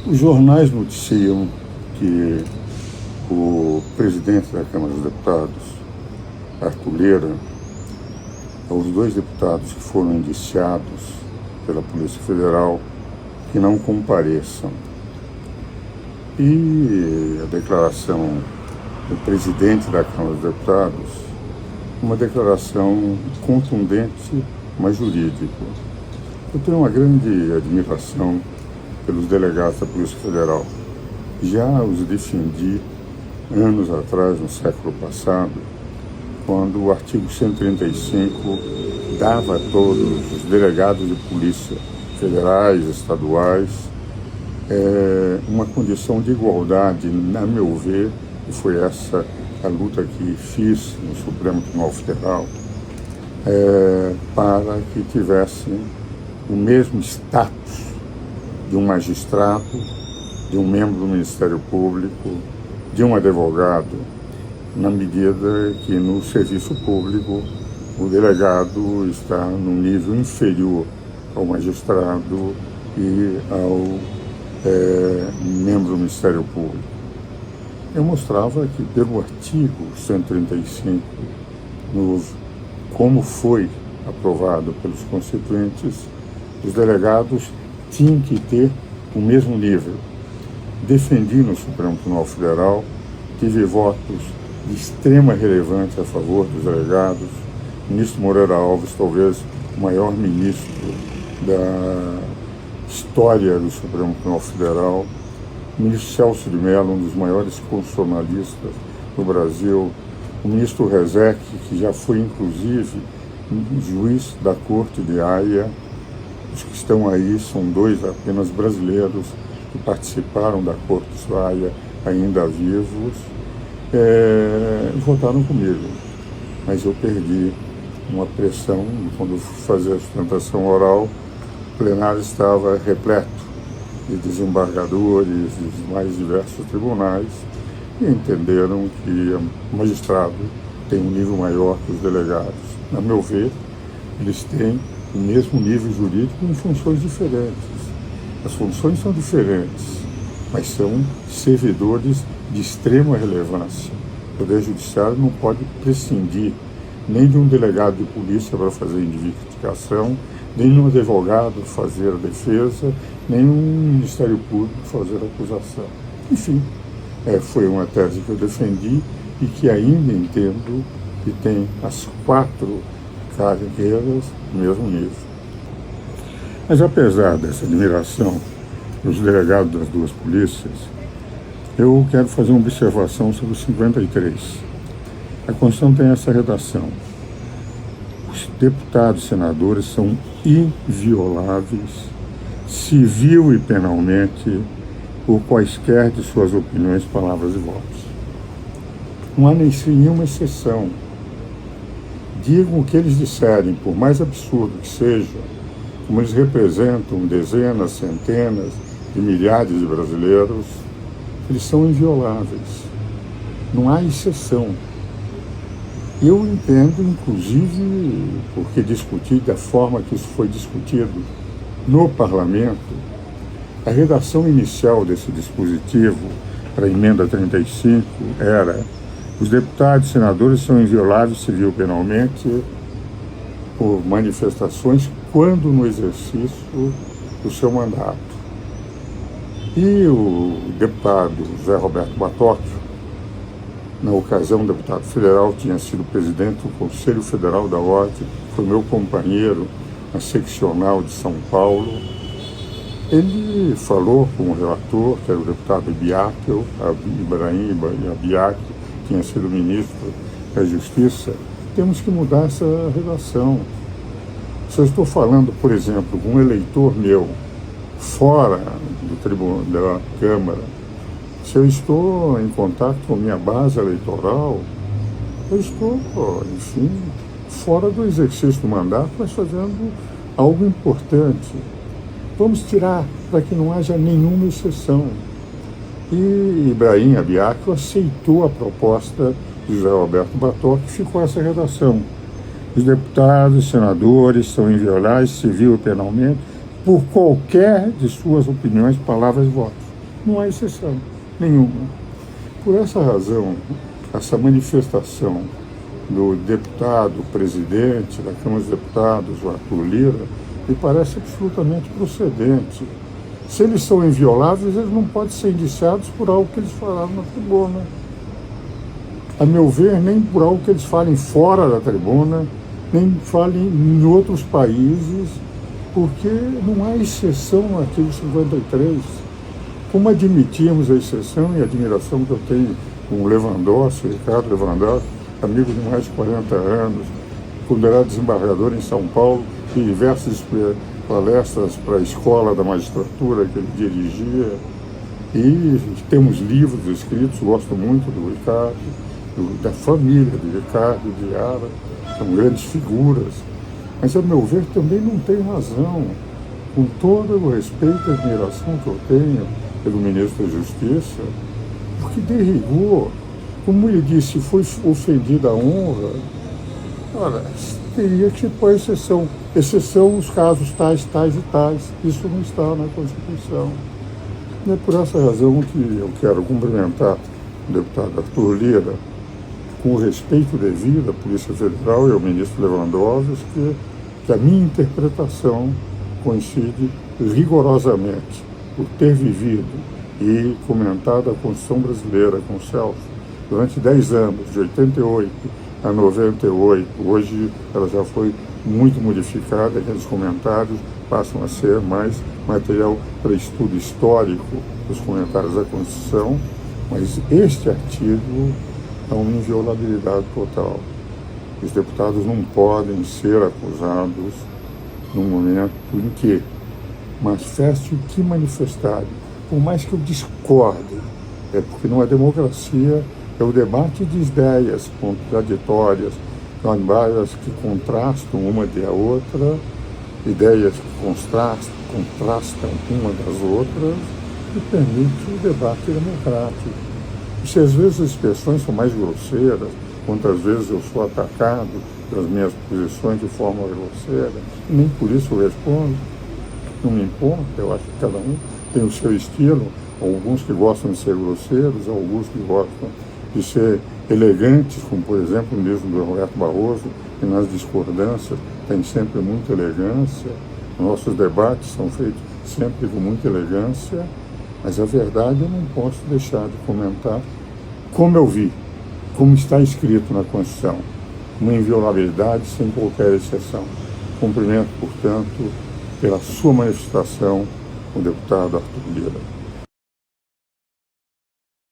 Os jornais noticiam que o presidente da Câmara dos Deputados, Arthur Lira, aos 2 deputados que foram indiciados pela Polícia Federal, que não compareçam. E a declaração do presidente da Câmara dos Deputados, uma declaração contundente, mas jurídica. Eu tenho uma grande admiração pelos delegados da Polícia Federal. Já os defendi anos atrás, no século passado, quando o artigo 135 dava a todos os delegados de polícia federais, estaduais, uma condição de igualdade, na meu ver, e foi essa a luta que fiz no Supremo Tribunal Federal, para que tivessem o mesmo status de um magistrado, de um membro do Ministério Público, de um advogado, na medida que no serviço público o delegado está num nível inferior ao magistrado e ao membro do Ministério Público. Eu mostrava que pelo artigo 135 novo, como foi aprovado pelos constituintes, os delegados tinham que ter o mesmo nível. Defendi no Supremo Tribunal Federal, tive votos de extrema relevância a favor dos delegados. O ministro Moreira Alves, talvez o maior ministro da história do Supremo Tribunal Federal. O ministro Celso de Mello, um dos maiores constitucionalistas do Brasil. O ministro Rezec, que já foi inclusive juiz da Corte de Haia. Os que estão aí são 2 apenas brasileiros que participaram da Corte de Haia, ainda vivos, votaram comigo. Mas eu perdi uma pressão, quando eu fui fazer a sustentação oral, o plenário estava repleto de desembargadores dos mais diversos tribunais e entenderam que o magistrado tem um nível maior que os delegados. A meu ver, eles têm o mesmo nível jurídico em funções diferentes. As funções são diferentes, mas são servidores de extrema relevância. O Poder Judiciário não pode prescindir nem de um delegado de polícia para fazer investigação, nem de um advogado fazer a defesa, nem um Ministério Público fazer a acusação. Enfim, foi uma tese que eu defendi e que ainda entendo que tem as 4 carreiras no mesmo nível. Mas apesar dessa admiração dos delegados das 2 polícias, eu quero fazer uma observação sobre o 53. A Constituição tem essa redação: os deputados e senadores são invioláveis, civil e penalmente, por quaisquer de suas opiniões, palavras e votos. Não há nenhuma exceção. Digam o que eles disserem, por mais absurdo que seja, como eles representam dezenas, centenas de milhares de brasileiros, eles são invioláveis. Não há exceção. Eu entendo, inclusive, porque discuti da forma que isso foi discutido no Parlamento, a redação inicial desse dispositivo para a emenda 35 era: os deputados e senadores são invioláveis civil e penalmente por manifestações quando no exercício do seu mandato. E o deputado José Roberto Batóquio, na ocasião o deputado federal, tinha sido presidente do Conselho Federal da Ordem, foi meu companheiro na seccional de São Paulo. Ele falou com o relator, que era o deputado Ibrahim Abiac, que tinha sido ministro da Justiça: temos que mudar essa redação. Se eu estou falando, por exemplo, com um eleitor meu fora do tribunal da Câmara, se eu estou em contato com a minha base eleitoral, eu estou, enfim, fora do exercício do mandato, mas fazendo algo importante. Vamos tirar para que não haja nenhuma exceção. E Ibrahim Abiac aceitou a proposta de José Roberto Batóquio, que ficou essa redação: os deputados e senadores são invioláveis civil e penalmente por qualquer de suas opiniões, palavras e votos. Não há exceção nenhuma. Por essa razão, essa manifestação do deputado, presidente da Câmara dos Deputados, o Arthur Lira, me parece absolutamente procedente. Se eles são invioláveis, eles não podem ser indiciados por algo que eles falaram na tribuna. A meu ver, nem por algo que eles falem fora da tribuna, nem falem em outros países, porque não há exceção no artigo 53. Como admitimos a exceção e a admiração que eu tenho com o Lewandowski, Ricardo Lewandowski, amigo de mais de 40 anos, considerado desembargador em São Paulo, e diversas palestras para a escola da magistratura que ele dirigia, e temos livros escritos, gosto muito do Ricardo, da família do Ricardo, de Yara, são grandes figuras, mas a meu ver também não tem razão, com todo o respeito e admiração que eu tenho pelo ministro da Justiça, porque de rigor, como ele disse, foi ofendida a honra, ora, teria que pôr exceção. Exceção os casos tais, tais e tais. Isso não está na Constituição. E é por essa razão que eu quero cumprimentar o deputado Arthur Lira, com o respeito devido à Polícia Federal e ao ministro Lewandowski, que a minha interpretação coincide rigorosamente por ter vivido e comentado a Constituição brasileira com o Celso durante 10 anos, de 88 a 98. Hoje ela já foi muito modificada, aqueles comentários passam a ser mais material para estudo histórico dos comentários da Constituição, mas este artigo é uma inviolabilidade total. Os deputados não podem ser acusados no momento em que manifeste o que manifestarem, por mais que eu discorde, porque numa democracia é o debate de ideias contraditórias, ideias que contrastam uma da outra, ideias que contrastam uma das outras, e permite o debate democrático. E se às vezes as expressões são mais grosseiras, quantas vezes eu sou atacado pelas minhas posições de forma grosseira, nem por isso eu respondo, não me importa, eu acho que cada um tem o seu estilo, alguns que gostam de ser grosseiros, alguns que gostam de ser elegantes, como por exemplo o ministro do Roberto Barroso, que nas discordâncias tem sempre muita elegância, nossos debates são feitos sempre com muita elegância, mas a verdade eu não posso deixar de comentar como eu vi, como está escrito na Constituição, uma inviolabilidade sem qualquer exceção. Cumprimento, portanto, pela sua manifestação, o deputado Arthur Lira.